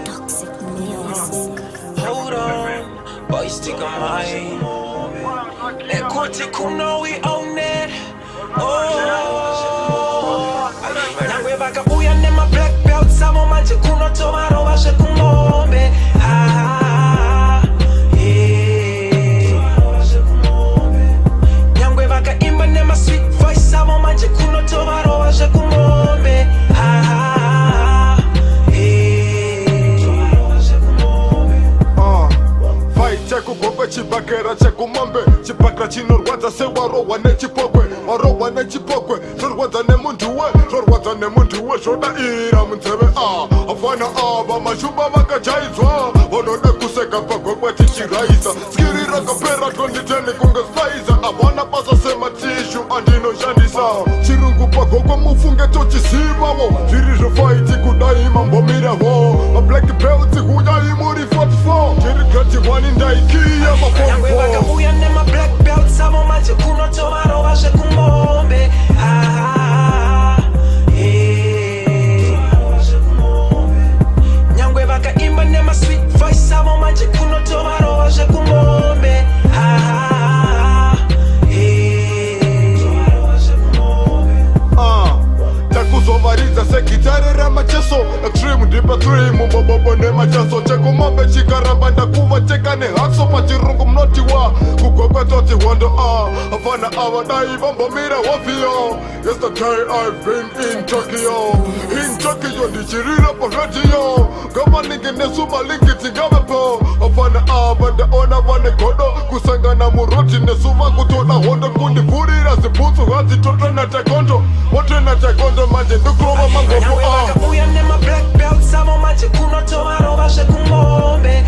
Toxic music. Hold on, boys think I'm mine. That quartet kuno, we own it. Nyangwe vakabuya nema black belt samo manje kuno Tovarova Zvekumombe. Nyangwe vakaimba nema sweet voice samo manje kuno Tovarova Zvekumombe. Chekugogwe chibakera chekumombe chibakera chinorwadza sewarohwa nechipokwe warohwa nechipokwe zvorwadza nemuntuwe zvorwadza nemuntuwe zvodaira munzeve afana ava mashumba vakajaidzwa vanode kuseka pagogwe tichiraisa skiri rakapera 2010 kunge spaiza avana basa sematishu andinoshandisa chirungu pagogwe mufunge tochizivawo zviri zvofaiti kudai mambomirawo mablack belt huyai muri 44 chiri gratiwani ndaikiya Nyangwe vakabuya nema black belt samo manje kuno Tovarova Zvekumombe. Nyangwe vakaimba nema sweet voice samo manje kuno Tovarova Zvekumombe. takuzovaridza segitare ramacheso extreme ndipa trimu bobobo nemachaso chekumombe chikaramba ndakuvateka nehakso pachirungu mnotiwa kugokwetoti hondo afana ava dai vambomira waviyo. Yesterday I've been in Tokyo ndichirira paradio ngavaningi nesumalingi tingavepo afana ava ndaona vane godo kusangana muroti nesuva kutoda hondo kundivhurira zibhutsu hadzitotona takondo wotena takondo manje ndukurova mangopo vakabuya nema black belt samo manje kuno Tovarova Zvekumombe.